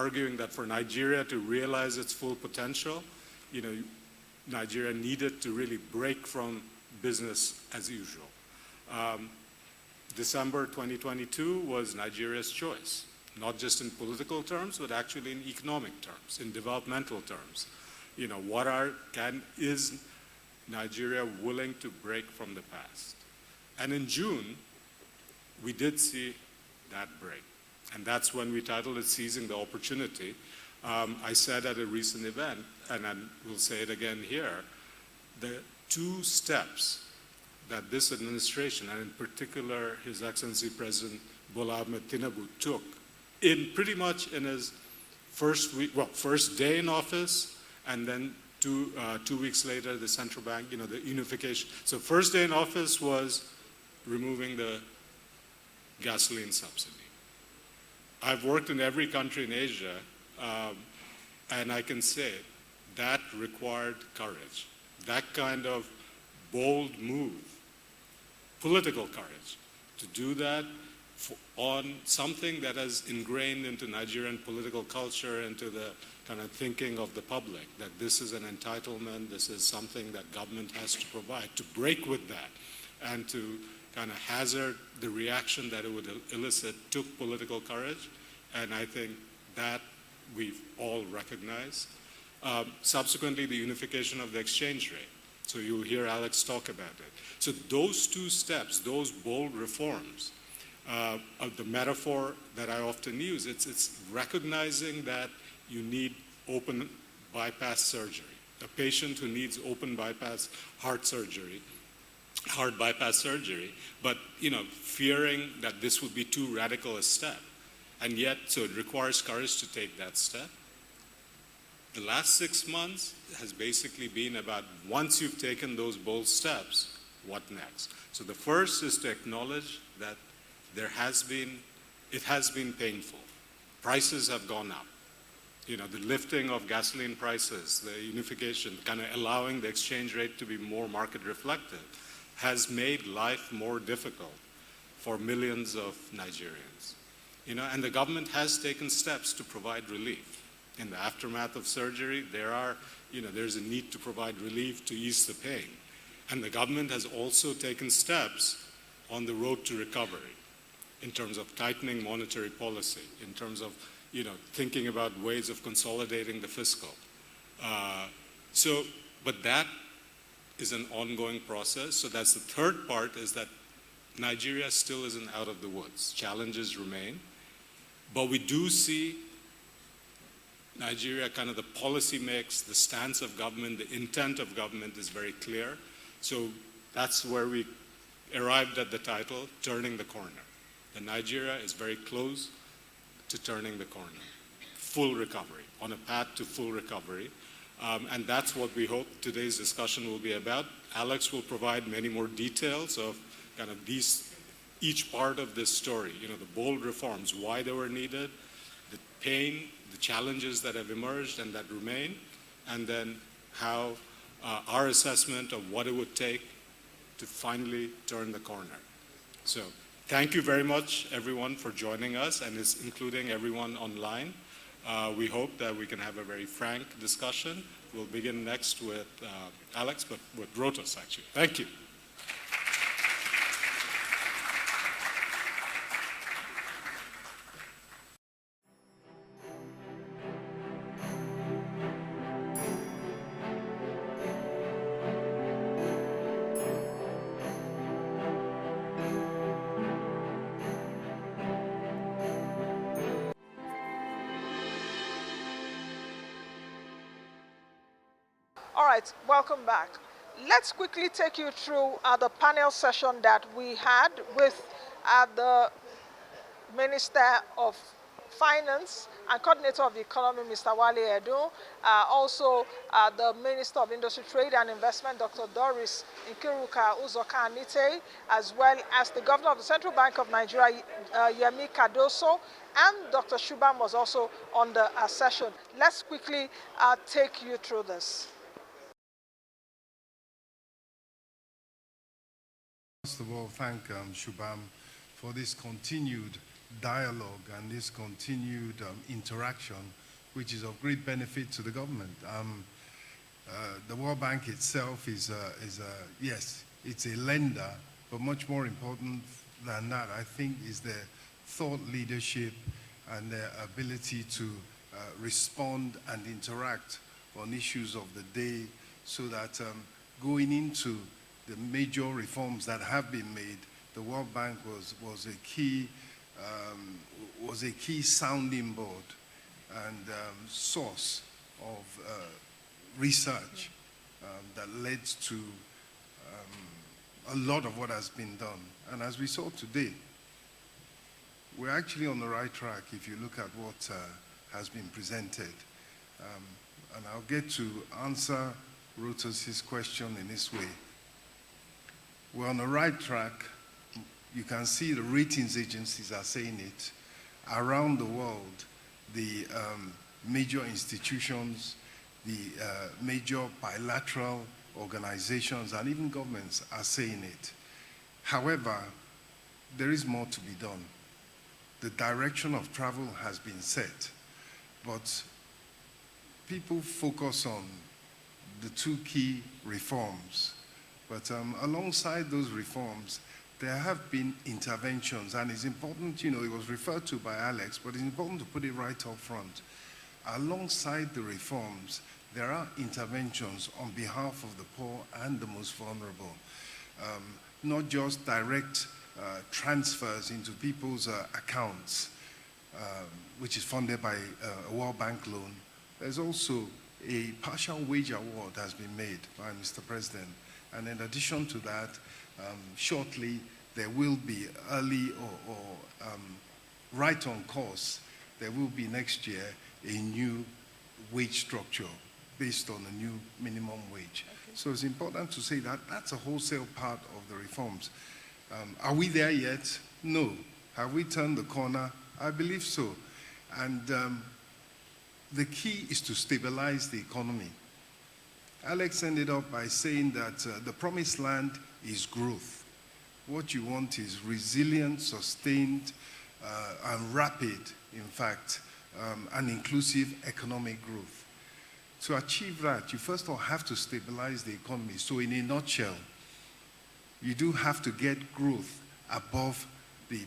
arguing that for Nigeria to realize its full potential, Nigeria needed to really break from business as usual. December 2022 was Nigeria's choice, not just in political terms, but actually in economic terms, in developmental terms. Is Nigeria willing to break from the past? And in June, we did see that break. And that's when we titled it Seizing the Opportunity. I said at a recent event, and I will say it again here, the 2 steps that this administration, and in particular His Excellency President Bola Ahmed Tinubu, took pretty much in his first day in office, and then 2 weeks later, the central bank, the unification. So first day in office was removing the gasoline subsidy. I've worked in every country in Asia, and I can say that required courage. That kind of bold move, political courage, to do that on something that is ingrained into Nigerian political culture, into the kind of thinking of the public, that this is an entitlement, this is something that government has to provide. To break with that and to kind of hazard the reaction that it would elicit took political courage, and I think that we've all recognized. Subsequently, the unification of the exchange rate. So you'll hear Alex talk about it. So those 2 steps, those bold reforms, of the metaphor that I often use, it's recognizing that you need open bypass surgery. A patient who needs open bypass heart bypass surgery, but fearing that this would be too radical a step. And yet, so it requires courage to take that step. The last 6 months has basically been about, once you've taken those bold steps, what next? So the first is to acknowledge that it has been painful. Prices have gone up. The lifting of gasoline prices, the unification, kind of allowing the exchange rate to be more market reflective, has made life more difficult for millions of Nigerians. And the government has taken steps to provide relief. In the aftermath of surgery, there's a need to provide relief to ease the pain. And the government has also taken steps on the road to recovery in terms of tightening monetary policy, in terms of thinking about ways of consolidating the fiscal. But that is an ongoing process. So that's the third part, is that Nigeria still isn't out of the woods. Challenges remain. But we do see Nigeria, kind of the policy mix, the stance of government, the intent of government is very clear. So that's where we arrived at the title, Turning the Corner. And Nigeria is very close to turning the corner. Full recovery, on a path to full recovery. And that's what we hope today's discussion will be about. Alex will provide many more details of kind of each part of this story, the bold reforms, why they were needed, the pain, the challenges that have emerged and that remain, and then how our assessment of what it would take to finally turn the corner. So thank you very much, everyone, for joining us, and it's including everyone online. We hope that we can have a very frank discussion. We'll begin next with Alex, but with Rotos, actually. Thank you. All right, welcome back. Let's quickly take you through the panel session that we had with the Minister of Finance and Coordinator of the Economy, Mr. Wale Edo, also the Minister of Industry, Trade and Investment, Dr. Doris Nkiruka Uzoka-Anite, as well as the Governor of the Central Bank of Nigeria, Yemi Cardoso, and Dr. Shubham was also on the session. Let's quickly take you through this. First of all, thank Shubham for this continued dialogue and this continued interaction, which is of great benefit to the government. The World Bank itself yes, it's a lender, but much more important than that, I think, is their thought leadership and their ability to respond and interact on issues of the day, so that going into the major reforms that have been made, the World Bank was a key sounding board and source of research that led to a lot of what has been done. And as we saw today, we're actually on the right track if you look at what has been presented. And I'll get to answer Rotus's question in this way. We're on the right track. You can see the ratings agencies are saying it. Around the world, the major institutions, the major bilateral organizations, and even governments are saying it. However, there is more to be done. The direction of travel has been set, but people focus on the two key reforms. But alongside those reforms, there have been interventions, and it's important, it was referred to by Alex, but it's important to put it right up front. Alongside the reforms, there are interventions on behalf of the poor and the most vulnerable. Not just direct transfers into people's accounts, which is funded by a World Bank loan. There's also a partial wage award has been made by Mr. President. And in addition to that, shortly, there will be early or right on course, there will be next year a new wage structure based on a new minimum wage. Okay. So it's important to say that that's a wholesale part of the reforms. Are we there yet? No. Have we turned the corner? I believe so. And the key is to stabilize the economy. Alex ended up by saying that the promised land is growth. What you want is resilient, sustained, and rapid, in fact, and inclusive economic growth. To achieve that, you first of all have to stabilize the economy. So in a nutshell, you do have to get growth above the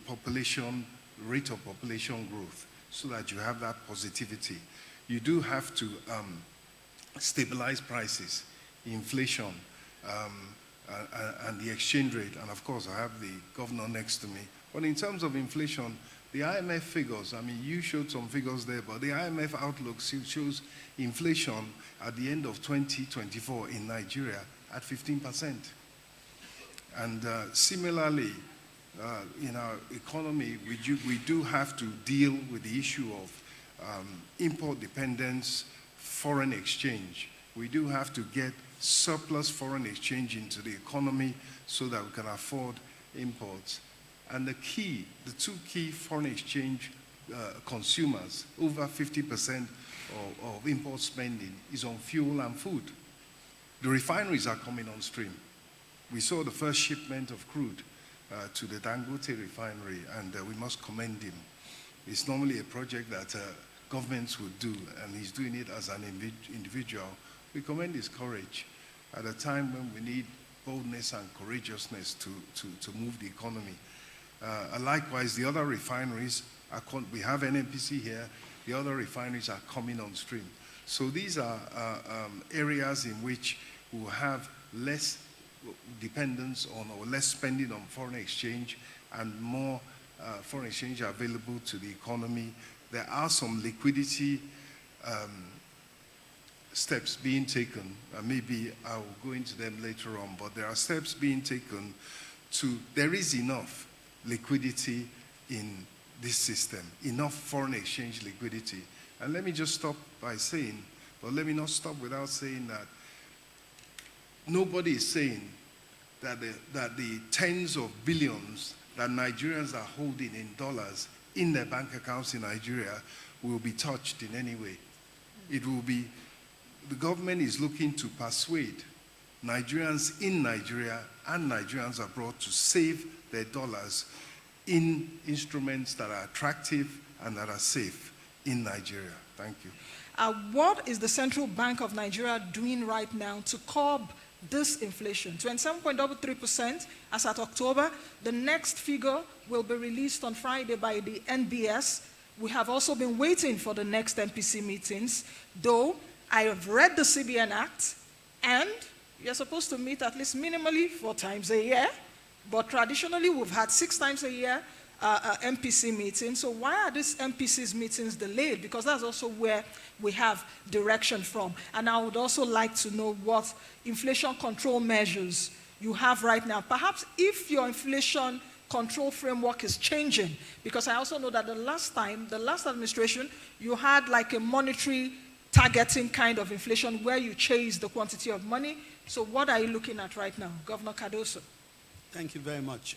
rate of population growth, so that you have that positivity. You do have to stabilize prices, inflation, and the exchange rate. And of course, I have the governor next to me. But in terms of inflation, the IMF figures, you showed some figures there, but the IMF outlook shows inflation at the end of 2024 in Nigeria at 15%. And similarly, in our economy, we do have to deal with the issue of import dependence, foreign exchange. We do have to get surplus foreign exchange into the economy so that we can afford imports. And the two key foreign exchange consumers, over 50% of import spending is on fuel and food. The refineries are coming on stream. We saw the first shipment of crude to the Dangote refinery, and we must commend him. It's normally a project that governments would do, and he's doing it as an individual. We commend his courage at a time when we need boldness and courageousness to move the economy. Likewise, the other refineries, we have NNPC here, the other refineries are coming on stream. So these are areas in which we will have less dependence on or less spending on foreign exchange and more foreign exchange available to the economy. There are some liquidity steps being taken. Maybe I will go into them later on, but there are steps being taken there is enough liquidity in this system, enough foreign exchange liquidity. And let me just stop by saying, but let me not stop without saying that nobody is saying that the tens of billions that Nigerians are holding in dollars in their bank accounts in Nigeria will be touched in any way. It will be, the government is looking to persuade Nigerians in Nigeria and Nigerians abroad to save their dollars in instruments that are attractive and that are safe in Nigeria. Thank you. What is the Central Bank of Nigeria doing right now to curb this inflation? 27.33% as at October. The next figure will be released on Friday by the NBS. We have also been waiting for the next MPC meetings, though I have read the CBN Act, and you're supposed to meet at least minimally 4 times a year, but traditionally we've had 6 times a year MPC meetings. So why are these MPC's meetings delayed? Because that's also where we have direction from. And I would also like to know what inflation control measures you have right now. Perhaps if your inflation control framework is changing, because I also know that the last administration, you had like a monetary targeting kind of inflation where you chase the quantity of money. So what are you looking at right now, Governor Cardoso? Thank you very much.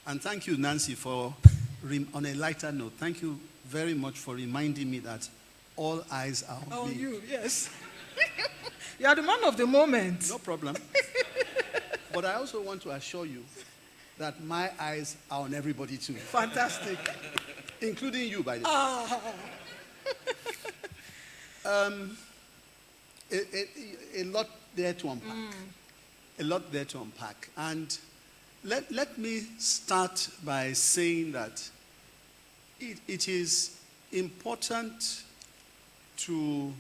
And thank you, Nancy, for, on a lighter note, thank you very much for reminding me that all eyes are on me. On you, yes. You are the man of the moment. No problem. But I also want to assure you that my eyes are on everybody too. Fantastic. Including you, by the way. A lot there to unpack. A lot there to unpack. And let me start by saying that it is important to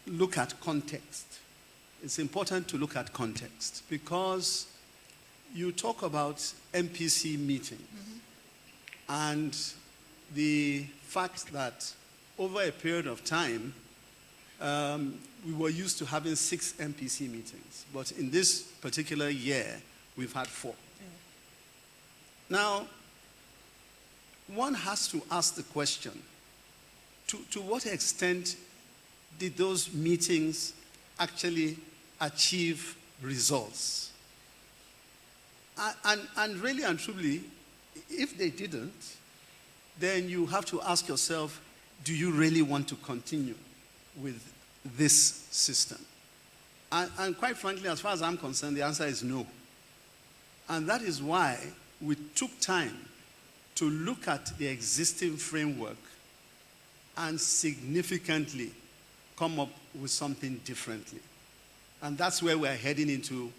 look at context. It's important to look at context because you talk about MPC meetings and the fact that over a period of time, we were used to having 6 MPC meetings, but in this particular year, we've had 4. Now, one has to ask the question, to what extent did those meetings actually achieve results? And really and truly, if they didn't, then you have to ask yourself, do you really want to continue with this system? And quite frankly, as far as I'm concerned, the answer is no. And that is why we took time to look at the existing framework and significantly come up with something differently. And that's where we're heading into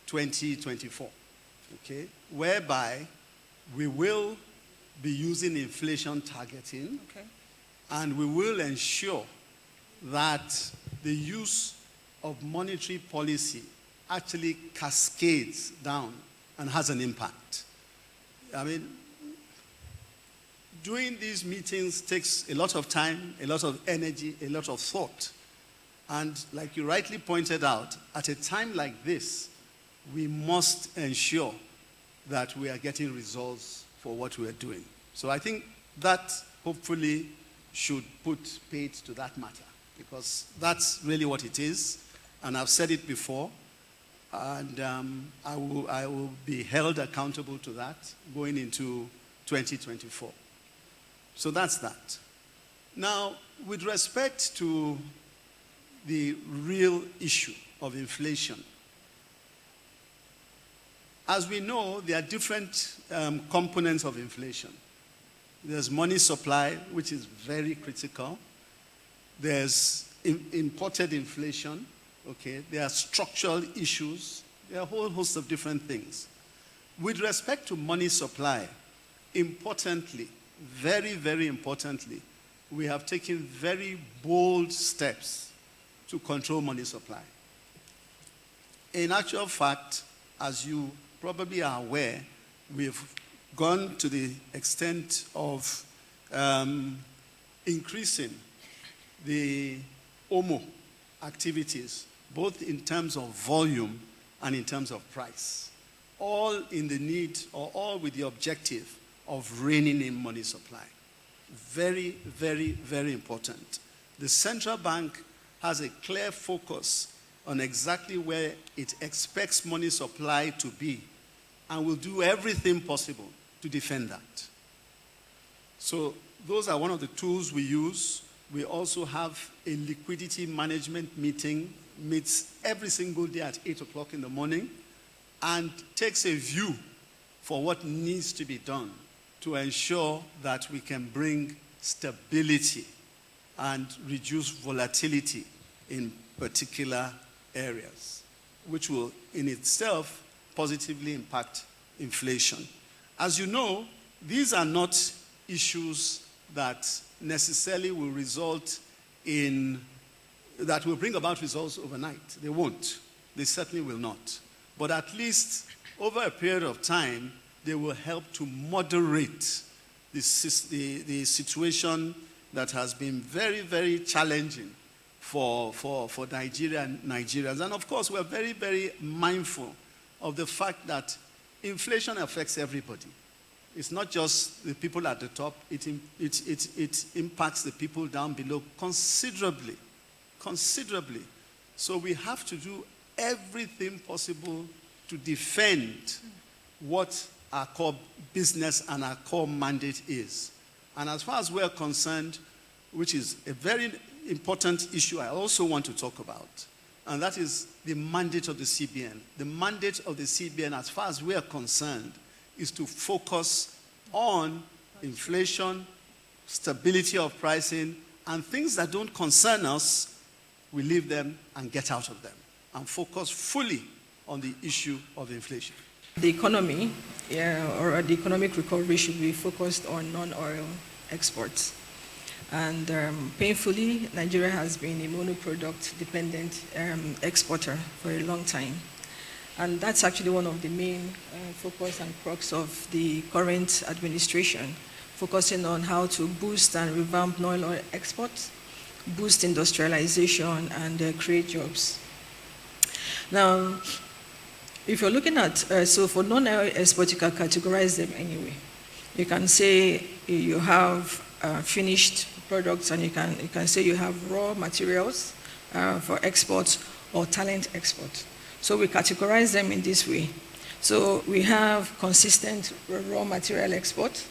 2024, okay? Whereby we will be using inflation targeting, Okay. and we will ensure that the use of monetary policy actually cascades down and has an impact. I mean, doing these meetings takes a lot of time, a lot of energy, a lot of thought. And like you rightly pointed out, at a time like this, we must ensure that we are getting results for what we are doing. So I think that hopefully should put paid to that matter, because that's really what it is. And I've said it before, and I will be held accountable to that going into 2024. So that's that. Now, with respect to the real issue of inflation, as we know, there are different components of inflation. There's money supply, which is very critical. There's imported inflation, okay? There are structural issues. There are a whole host of different things. With respect to money supply, importantly, very, very importantly, we have taken very bold steps to control money supply. In actual fact, as you probably are aware, we've gone to the extent of increasing the OMO activities, both in terms of volume and in terms of price, all in the need, or all with the objective of reining in money supply. Very, very, very important. The central bank has a clear focus on exactly where it expects money supply to be, and will do everything possible to defend that. So those are one of the tools we use. We also have a liquidity management meeting, meets every single day at 8 o'clock in the morning, and takes a view for what needs to be done to ensure that we can bring stability and reduce volatility in particular areas, which will in itself positively impact inflation. As you know, these are not issues that necessarily will result in, that will bring about results overnight. They won't. They certainly will not. But at least over a period of time, they will help to moderate the situation that has been very, very challenging for Nigeria and Nigerians. And of course, we're very, very mindful of the fact that inflation affects everybody. It's not just the people at the top, it impacts the people down below considerably. So we have to do everything possible to defend what our core business and our core mandate is. And as far as we're concerned, which is a very important issue I also want to talk about, and that is the mandate of the CBN. The mandate of the CBN, as far as we are concerned, is to focus on inflation, stability of pricing, and things that don't concern us, we leave them and get out of them, and focus fully on the issue of inflation. The economy, or the economic recovery should be focused on non-oil exports. And painfully, Nigeria has been a monoproduct-dependent exporter for a long time. And that's actually one of the main focus and crux of the current administration, focusing on how to boost and revamp non-oil exports, boost industrialization, and create jobs. Now, if you're looking at, so for non-oil exports, you can categorize them anyway. You can say you have finished products, and you can say you have raw materials for exports or talent export. So we categorize them in this way. So we have consistent raw material export.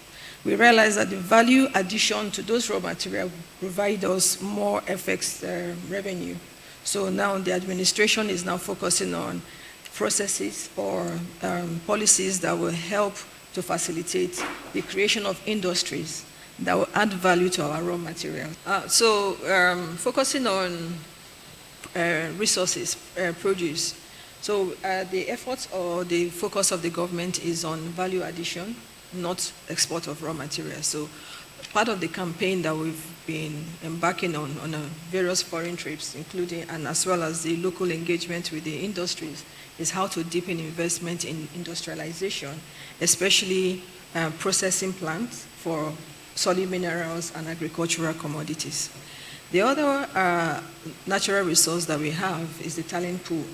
We realize that the value addition to those raw materials provide us more FX revenue. So now the administration is now focusing on processes or policies that will help to facilitate the creation of industries that will add value to our raw material. Focusing on resources, produce. So the efforts or the focus of the government is on value addition, not export of raw materials. So part of the campaign that we've been embarking on various foreign trips, including and as well as the local engagement with the industries, is how to deepen investment in industrialization, especially processing plants for solid minerals and agricultural commodities. The other natural resource that we have is the talent pool.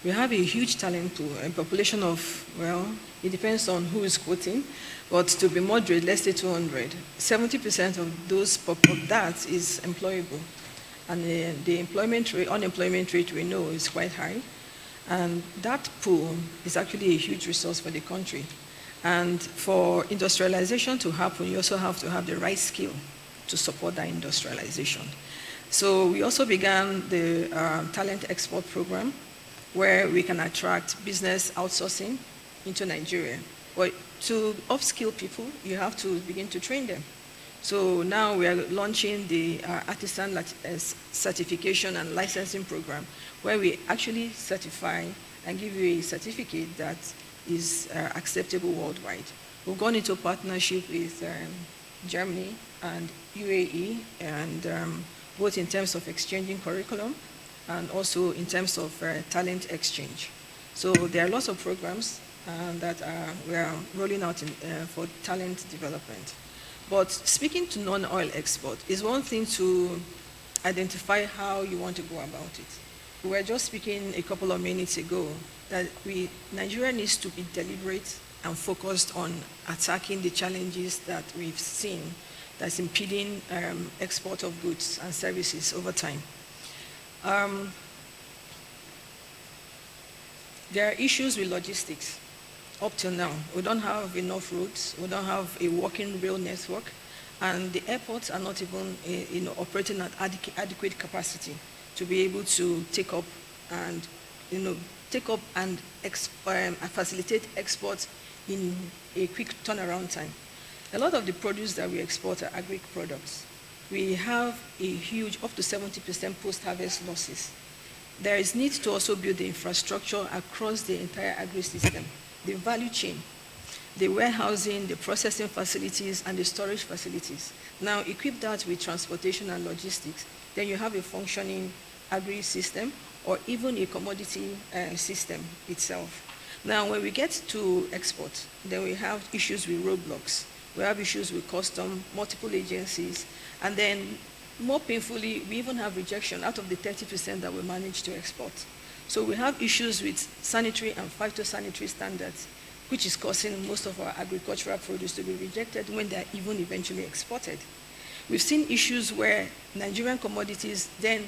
We have a huge talent pool, a population of, well, it depends on who is quoting, but to be moderate, let's say 200. 70% of that is employable. And the unemployment rate we know is quite high. And that pool is actually a huge resource for the country. And for industrialization to happen, you also have to have the right skill to support that industrialization. So we also began the talent export program, where we can attract business outsourcing into Nigeria. But to upskill people, you have to begin to train them. So now we are launching the artisan certification and licensing program, where we actually certify and give you a certificate that is acceptable worldwide. We've gone into partnership with Germany and UAE, and both in terms of exchanging curriculum and also in terms of talent exchange. So there are lots of programs that we are rolling out for talent development. But speaking to non-oil export is one thing to identify how you want to go about it. We were just speaking a couple of minutes ago that Nigeria needs to be deliberate and focused on attacking the challenges that we've seen that's impeding export of goods and services over time. There are issues with logistics. Up till now, we don't have enough roads, we don't have a working rail network, and the airports are not even operating at adequate capacity to be able to take up and facilitate exports in a quick turnaround time. A lot of the produce that we export are agri products. We have a huge, up to 70% post-harvest losses. There is need to also build the infrastructure across the entire agri-system, the value chain, the warehousing, the processing facilities, and the storage facilities. Now, equip that with transportation and logistics, then you have a functioning agri-system or even a commodity system itself. Now, when we get to export, then we have issues with roadblocks. We have issues with custom, multiple agencies, and then more painfully, we even have rejection out of the 30% that we manage to export. So we have issues with sanitary and phytosanitary standards, which is causing most of our agricultural produce to be rejected when they're even eventually exported. We've seen issues where Nigerian commodities then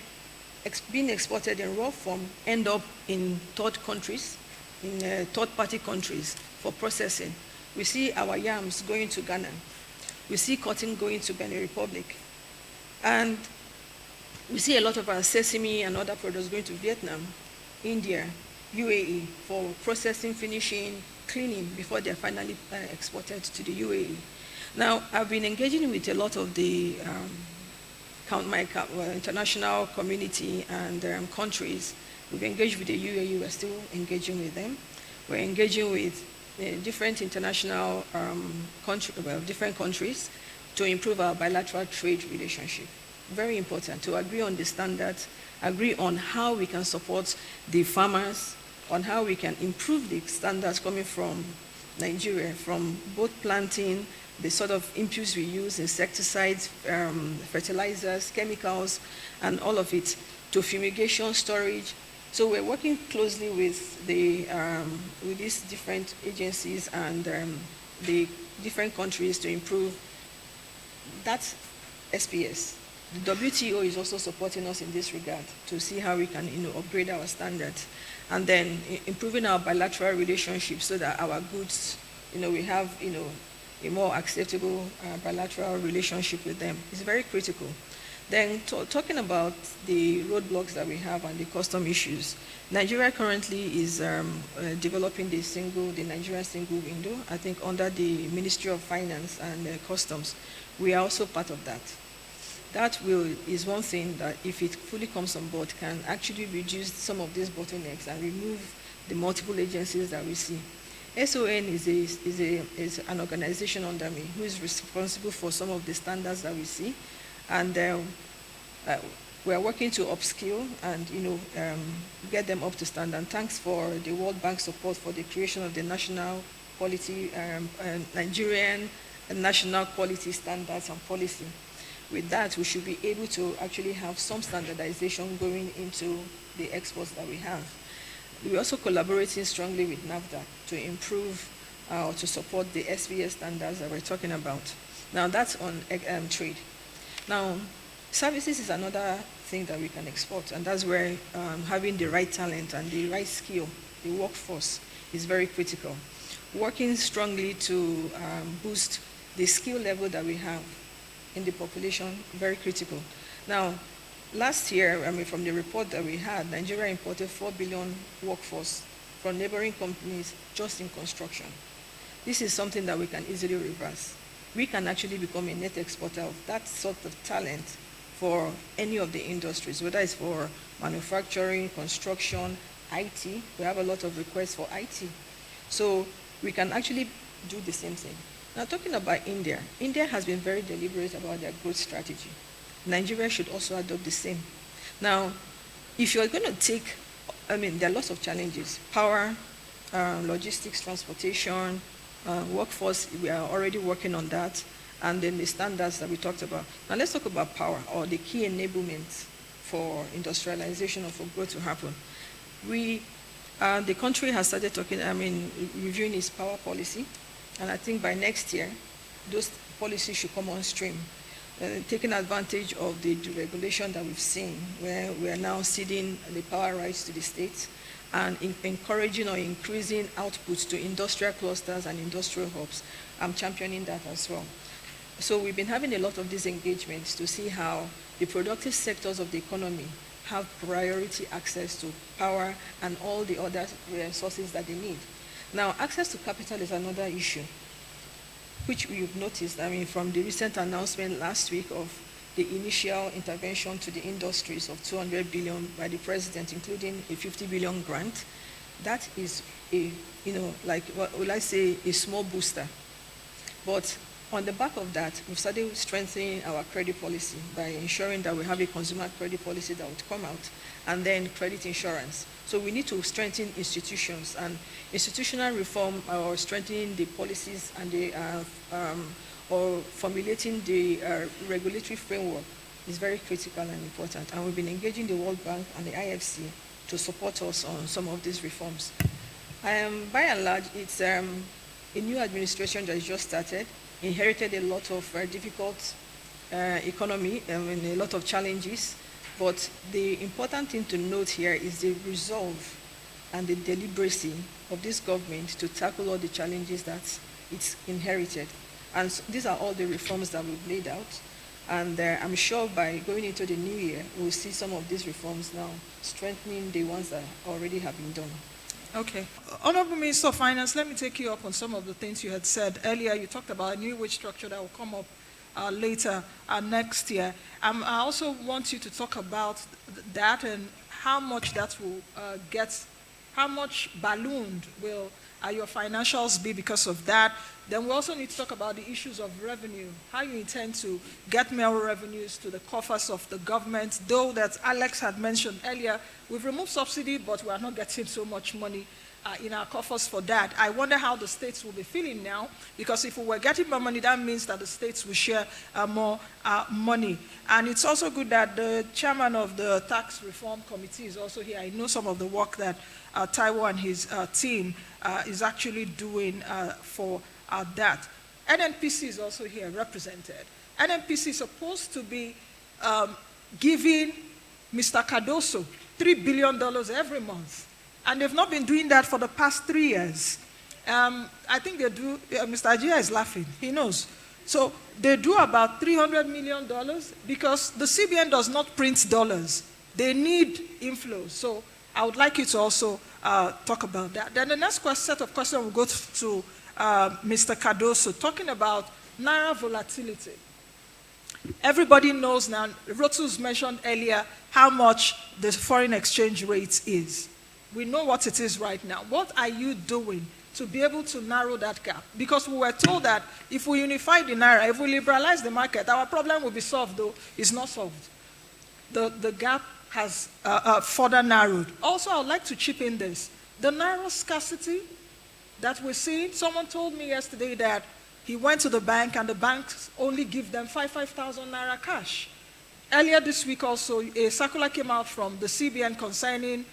being exported in raw form end up in third countries, in third-party countries for processing. We see our yams going to Ghana. We see cotton going to Benin Republic. And we see a lot of our sesame and other products going to Vietnam, India, UAE for processing, finishing, cleaning before they're finally exported to the UAE. Now, I've been engaging with a lot of the international community and countries. We've engaged with the UAE, we're still engaging with them. We're engaging with different international different countries to improve our bilateral trade relationship. Very important to agree on the standards, agree on how we can support the farmers, on how we can improve the standards coming from Nigeria, from both planting, the sort of inputs we use, insecticides, fertilizers, chemicals, and all of it, to fumigation, storage. So we're working closely with with these different agencies and the different countries to improve that SPS. The WTO is also supporting us in this regard to see how we can upgrade our standards, and then improving our bilateral relationships so that our goods, we have a more acceptable bilateral relationship with them. It's very critical. Then talking about the roadblocks that we have and the custom issues, Nigeria currently is developing the Nigerian single window, I think under the Ministry of Finance and Customs. We are also part of that. That is one thing that, if it fully comes on board, can actually reduce some of these bottlenecks and remove the multiple agencies that we see. SON is an organization under me who is responsible for some of the standards that we see, and we are working to upskill and get them up to standard. Thanks for the World Bank support for the creation of the national quality, Nigerian national quality standards and policy. With that, we should be able to actually have some standardization going into the exports that we have. We're also collaborating strongly with NAFTA to improve or to support the SPS standards that we're talking about. Now, that's on trade. Now, services is another thing that we can export, and that's where having the right talent and the right skill, the workforce, is very critical. Working strongly to boost the skill level that we have in the population, very critical. Now, last year, from the report that we had, Nigeria imported 4 billion workforce from neighboring companies just in construction. This is something that we can easily reverse. We can actually become a net exporter of that sort of talent for any of the industries, whether it's for manufacturing, construction, IT. We have a lot of requests for IT. So we can actually do the same thing. Now, talking about India, India has been very deliberate about their growth strategy. Nigeria should also adopt the same. Now, if you're going to take, there are lots of challenges. Power, logistics, transportation, workforce, we are already working on that, and then the standards that we talked about. Now, let's talk about power, or the key enablements for industrialization or for growth to happen. The country has started reviewing its power policy, and I think by next year, those policies should come on stream, taking advantage of the deregulation that we've seen, where we are now ceding the power rights to the states and encouraging or increasing outputs to industrial clusters and industrial hubs. I'm championing that as well. So we've been having a lot of these engagements to see how the productive sectors of the economy have priority access to power and all the other resources that they need. Now, access to capital is another issue, which we've noticed, from the recent announcement last week of the initial intervention to the industries of 200 billion by the president, including a 50 billion grant. That is what will I say, a small booster. But on the back of that, we've started strengthening our credit policy by ensuring that we have a consumer credit policy that would come out, and then credit insurance. So we need to strengthen institutions, and institutional reform or strengthening the policies and or formulating the regulatory framework is very critical and important. And we've been engaging the World Bank and the IFC to support us on some of these reforms. By and large, it's a new administration that has just started, inherited a lot of difficult economy and a lot of challenges. But the important thing to note here is the resolve and the deliberacy of this government to tackle all the challenges that it's inherited. And so these are all the reforms that we've laid out. And I'm sure by going into the new year, we'll see some of these reforms now strengthening the ones that already have been done. Okay. Honorable Minister of Finance, let me take you up on some of the things you had said earlier. You talked about a new wage structure that will come up later next year. I also want you to talk about that and how much that will how much ballooned will your financials be because of that. Then we also need to talk about the issues of revenue, how you intend to get more revenues to the coffers of the government, though that Alex had mentioned earlier, we've removed subsidy, but we are not getting so much money in our coffers for that. I wonder how the states will be feeling now, because if we were getting more money, that means that the states will share more money. And it's also good that the chairman of the Tax Reform Committee is also here. I know some of the work that Taiwo and his team is actually doing for that. NNPC is also here represented. NNPC is supposed to be giving Mr. Cardoso $3 billion every month. And they've not been doing that for the past 3 years. I think they do, Mr. Ajia is laughing, he knows. So they do about $300 million because the CBN does not print dollars. They need inflows. So I would like you to also talk about that. Then the next set of questions will go to Mr. Cardoso, talking about Naira volatility. Everybody knows now, Rotus mentioned earlier how much the foreign exchange rate is. We know what it is right now. What are you doing to be able to narrow that gap? Because we were told that if we unify the Naira, if we liberalize the market, our problem will be solved, though it's not solved. The gap has further narrowed. Also, I would like to chip in this. The Naira scarcity that we're seeing, someone told me yesterday that he went to the bank and the banks only give them 5,000 Naira cash. Earlier this week also, a circular came out from the CBN concerning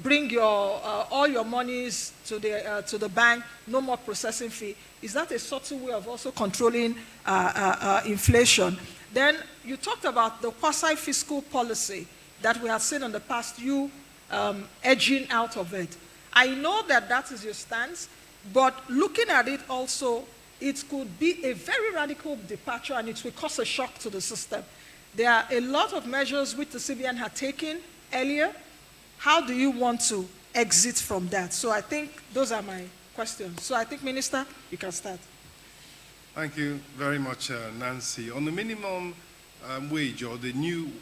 bring your all your monies to the bank, no more processing fee. Is that a subtle way of also controlling inflation? Then you talked about the quasi-fiscal policy that we have seen in the past, you edging out of it. I know that that is your stance, but looking at it also, it could be a very radical departure and it will cause a shock to the system. There are a lot of measures which the CBN had taken earlier. How do you want to exit from that? So I think those are my questions. So I think, Minister, you can start. Thank you very much, Nancy. On the minimum wage or the new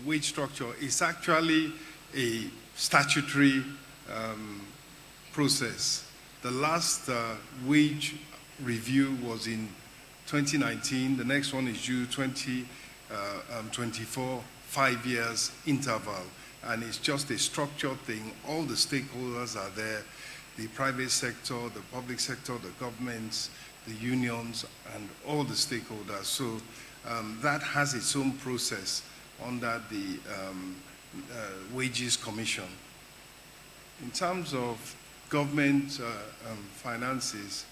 wage structure, it's actually a statutory process. The last wage review was in 2019. The next one is due 2024, 5 years interval. And it's just a structured thing. All the stakeholders are there, the private sector, the public sector, the governments, the unions, and all the stakeholders. So that has its own process under the Wages Commission. In terms of government finances,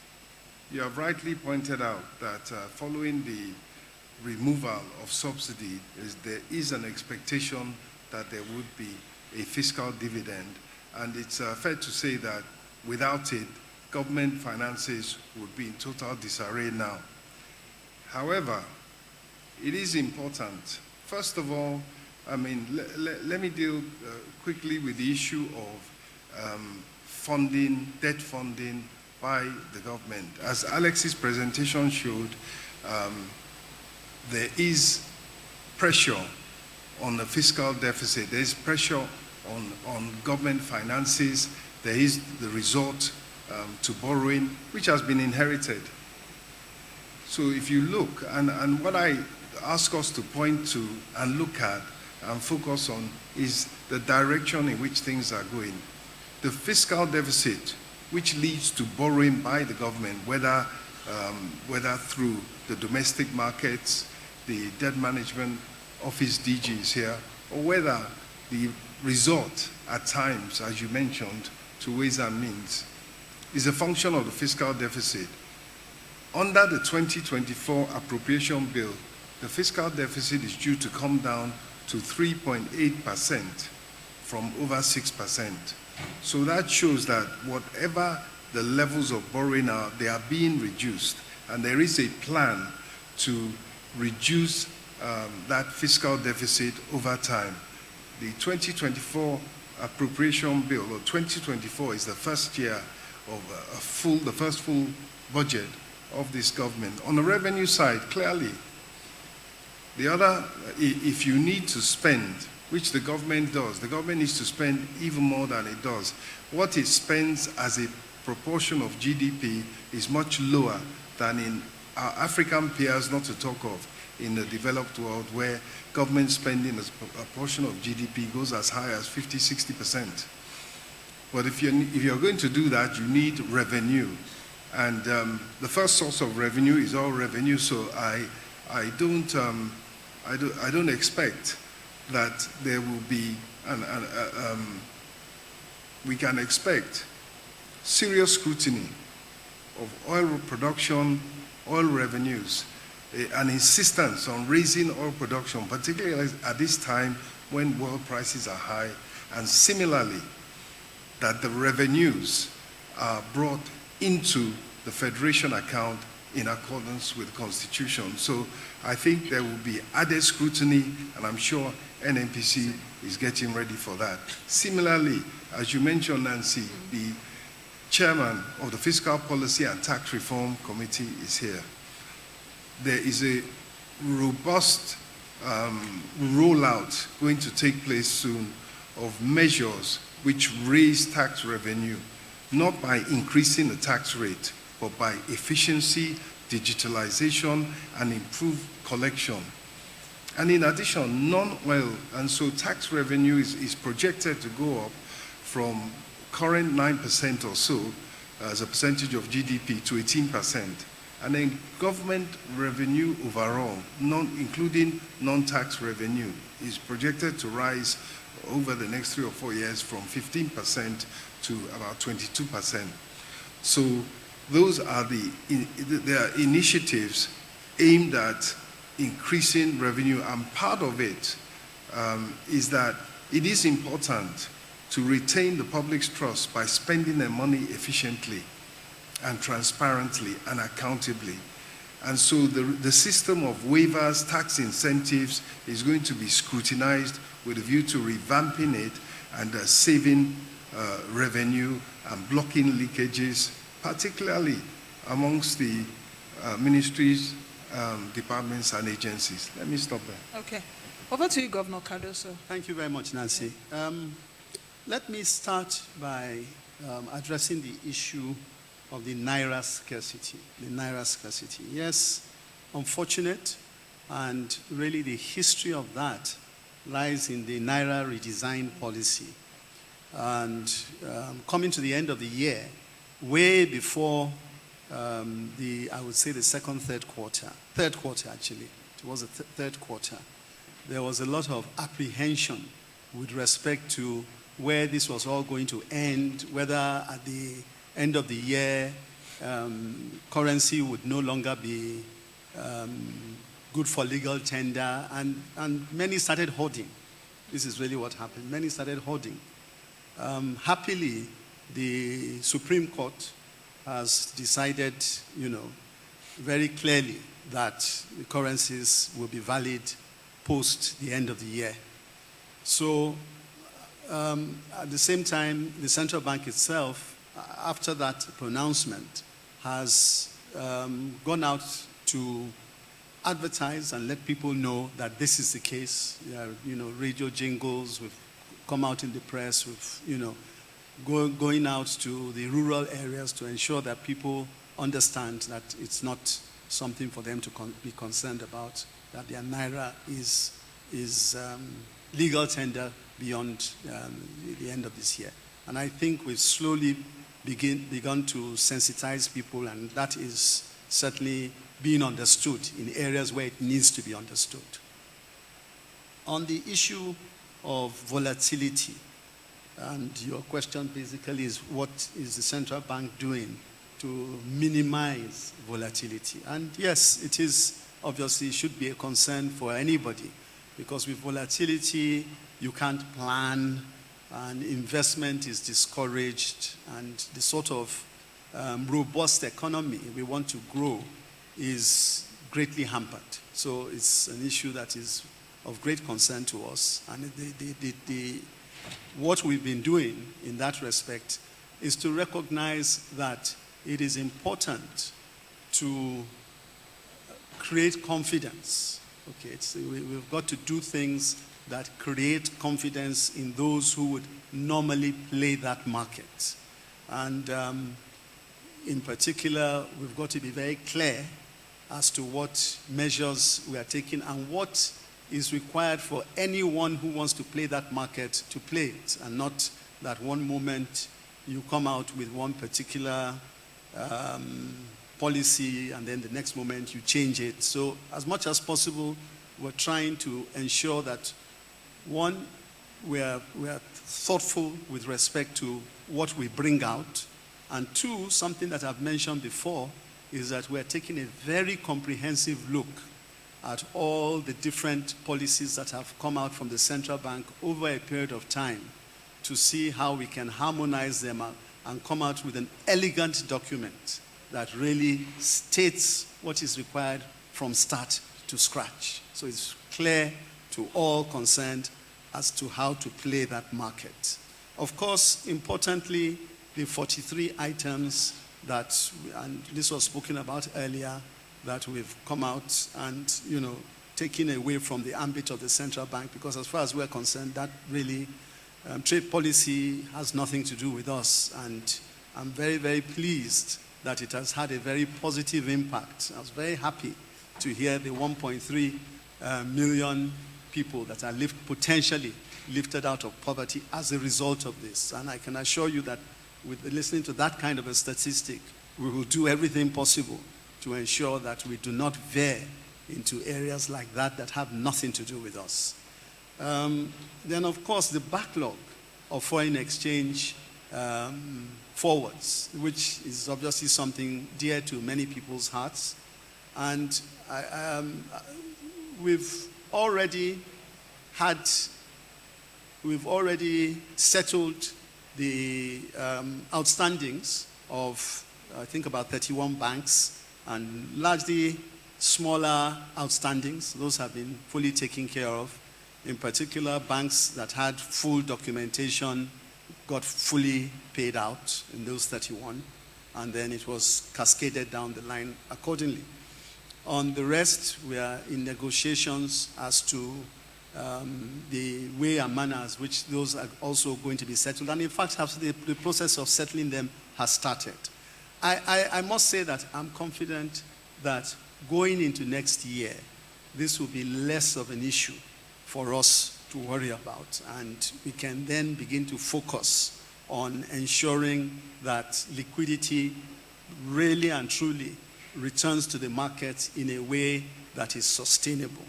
you have rightly pointed out that following the removal of subsidy, there is an expectation that there would be a fiscal dividend. And it's fair to say that without it, government finances would be in total disarray now. However, it is important. First of all, let me deal quickly with the issue of funding, debt funding by the government. As Alex's presentation showed, there is pressure on the fiscal deficit. There is pressure on government finances. There is the resort to borrowing, which has been inherited. So if you look, and what I ask us to point to and look at and focus on is the direction in which things are going. The fiscal deficit, which leads to borrowing by the government, whether through the domestic markets, the debt management office DGs here, or whether the resort at times, as you mentioned, to ways and means, is a function of the fiscal deficit. Under the 2024 appropriation bill, the fiscal deficit is due to come down to 3.8% from over 6%. So that shows that whatever the levels of borrowing are, they are being reduced. And there is a plan to reduce that fiscal deficit over time. The 2024 appropriation bill, or 2024, is the first year of the first full budget of this government. On the revenue side, clearly, the other, if you need to spend, which the government does, the government needs to spend even more than it does. What it spends as a proportion of GDP is much lower than in our African peers, not to talk of in the developed world, where government spending as a portion of GDP goes as high as 50, 60%. But if you're going to do that, you need revenue. And the first source of revenue is all revenue, so I don't expect that there will be, we can expect serious scrutiny of oil production, oil revenues, an insistence on raising oil production, particularly at this time when world prices are high, and similarly, that the revenues are brought into the Federation account in accordance with the Constitution. So I think there will be added scrutiny, and I'm sure NNPC is getting ready for that. Similarly, as you mentioned, Nancy, the chairman of the Fiscal Policy and Tax Reform Committee is here. There is a robust rollout going to take place soon of measures which raise tax revenue, not by increasing the tax rate, but by efficiency, digitalization, and improved collection. And in addition, non-oil, and so tax revenue is projected to go up from current 9% or so as a percentage of GDP to 18%. And then government revenue overall, including non-tax revenue, is projected to rise over the next 3 or 4 years from 15% to about 22%. So those are the initiatives aimed at increasing revenue, and part of it is that it is important to retain the public's trust by spending their money efficiently and transparently and accountably. And so the system of waivers, tax incentives is going to be scrutinized with a view to revamping it and saving revenue and blocking leakages, particularly amongst the ministries, departments, and agencies. Let me stop there. Okay. Over to you, Governor Cardoso. Thank you very much, Nancy. Let me start by addressing the issue of the Naira scarcity. The Naira scarcity. Yes, unfortunate, and really the history of that lies in the Naira redesign policy. And coming to the end of the year, way before I would say the third quarter actually, it was the third quarter, there was a lot of apprehension with respect to where this was all going to end, whether at the end of the year currency would no longer be good for legal tender, and many started hoarding. This is really what happened. Many started hoarding. Happily, the Supreme Court has decided, very clearly that the currencies will be valid post the end of the year. So at the same time, the central bank itself, after that pronouncement, has gone out to advertise and let people know that this is the case. Radio jingles, we've come out in the press, we've, going out to the rural areas to ensure that people understand that it's not something for them to be concerned about, that their naira is legal tender beyond the end of this year. And I think we've slowly begun to sensitize people, and that is certainly being understood in areas where it needs to be understood. On the issue of volatility, and your question basically is what is the central bank doing to minimize volatility? And yes, it is obviously should be a concern for anybody, because with volatility, you can't plan, and investment is discouraged, and the sort of robust economy we want to grow is greatly hampered. So it's an issue that is of great concern to us. And what we've been doing in that respect is to recognize that it is important to create confidence. Okay, we've got to do things that create confidence in those who would normally play that market. And in particular, we've got to be very clear as to what measures we are taking and what is required for anyone who wants to play that market to play it, and not that one moment you come out with one particular policy and then the next moment you change it. So as much as possible, we're trying to ensure that, one, we are thoughtful with respect to what we bring out, and two, something that I've mentioned before, is that we're taking a very comprehensive look at all the different policies that have come out from the central bank over a period of time to see how we can harmonize them and come out with an elegant document that really states what is required from start to scratch. So it's clear to all concerned as to how to play that market. Of course, importantly, the 43 items that, and this was spoken about earlier, that we've come out and, taken away from the ambit of the central bank, because as far as we're concerned, that really, trade policy has nothing to do with us. And I'm very, very pleased that it has had a very positive impact. I was very happy to hear the 1.3 million people that are potentially lifted out of poverty as a result of this. And I can assure you that with listening to that kind of a statistic, we will do everything possible to ensure that we do not veer into areas like that have nothing to do with us. Then, of course, the backlog of foreign exchange forwards, which is obviously something dear to many people's hearts. And we've already settled the outstandings of, I think, about 31 banks, and largely smaller outstandings. Those have been fully taken care of. In particular, banks that had full documentation got fully paid out in those 31, and then it was cascaded down the line accordingly. On the rest, we are in negotiations as to the way and manners which those are also going to be settled. And in fact, the process of settling them has started. I must say that I'm confident that going into next year, this will be less of an issue for us to worry about. And we can then begin to focus on ensuring that liquidity really and truly returns to the market in a way that is sustainable.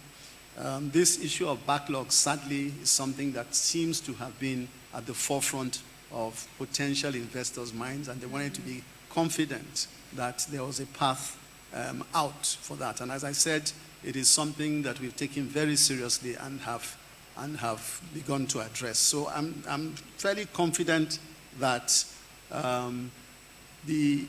This issue of backlog, sadly, is something that seems to have been at the forefront of potential investors' minds, and they wanted to be confident that there was a path out for that. And as I said, it is something that we've taken very seriously and have begun to address. So I'm fairly confident that the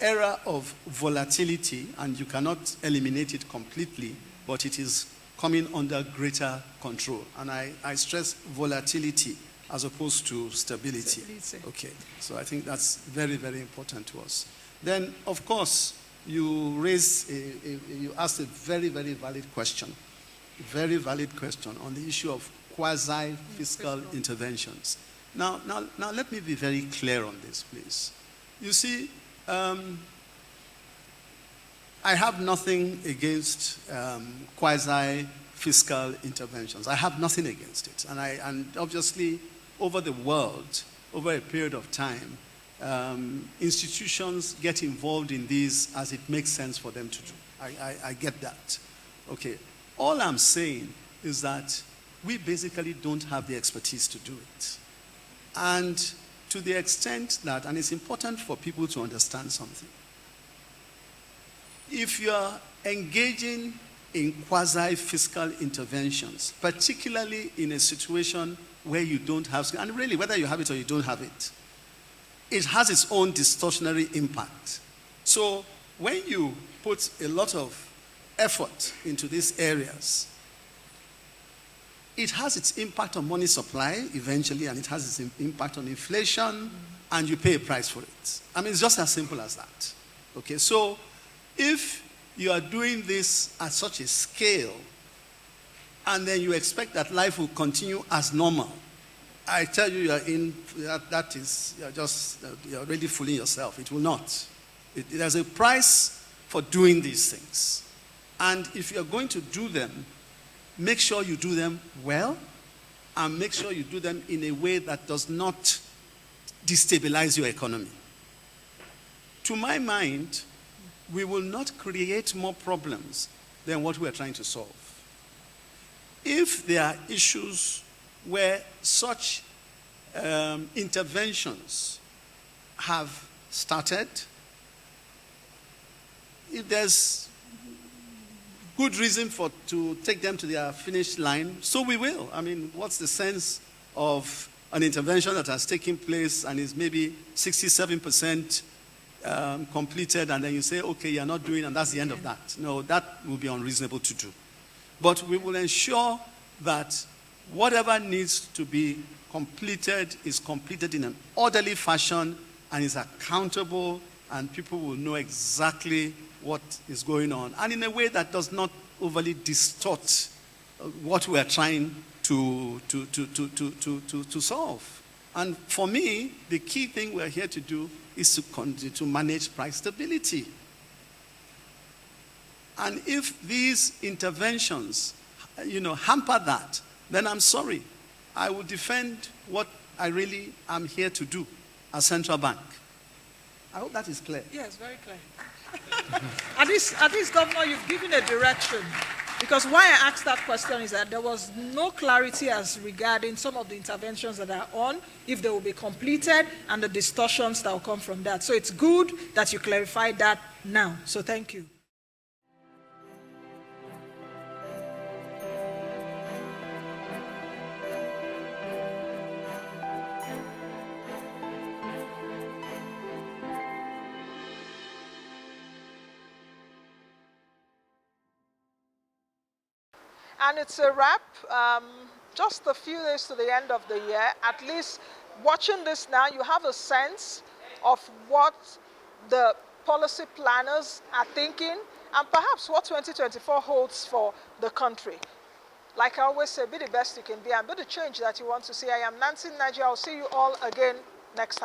era of volatility, and you cannot eliminate it completely, but it is coming under greater control. And I stress volatility as opposed to stability. Stability. Okay, so I think that's very, very important to us. Then, of course, you asked a very, very valid question. Very valid question on the issue of quasi-fiscal interventions. Now, let me be very clear on this, please. You see, I have nothing against quasi-fiscal interventions. I have nothing against it. And obviously, over the world, over a period of time, institutions get involved in these as it makes sense for them to do. I get that. Okay. All I'm saying is that we basically don't have the expertise to do it. And to the extent that, and it's important for people to understand something, if you're engaging in quasi-fiscal interventions, particularly in a situation where you don't have, and really whether you have it or you don't have it, it has its own distortionary impact. So when you put a lot of effort into these areas, it has its impact on money supply eventually, and it has its impact on inflation, and you pay a price for it. I mean, it's just as simple as that. Okay, so if you are doing this at such a scale, and then you expect that life will continue as normal, I tell you, you're already fooling yourself. It will not. There's a price for doing these things. And if you're going to do them, make sure you do them well, and make sure you do them in a way that does not destabilize your economy. To my mind, we will not create more problems than what we are trying to solve. If there are issues where such interventions have started, if there's good reason to take them to their finish line, so we will. I mean, what's the sense of an intervention that has taken place and is maybe 67% completed, and then you say, okay, you're not doing, and that's the end of that. No, that will be unreasonable to do. But we will ensure that whatever needs to be completed is completed in an orderly fashion and is accountable, and people will know exactly what is going on, and in a way that does not overly distort what we are trying to solve. And for me, the key thing we're here to do is to manage price stability. And if these interventions, hamper that, then I'm sorry. I will defend what I really am here to do as central bank. I hope that is clear. Yes, very clear. At least, Governor, you've given a direction. Because why I asked that question is that there was no clarity as regarding some of the interventions that are on, if they will be completed, and the distortions that will come from that. So it's good that you clarified that now. So thank you. And it's a wrap. Just a few days to the end of the year. At least watching this now, you have a sense of what the policy planners are thinking, and perhaps what 2024 holds for the country. Like I always say, be the best you can be and be the change that you want to see. I am Nancy Naji. I'll see you all again next time.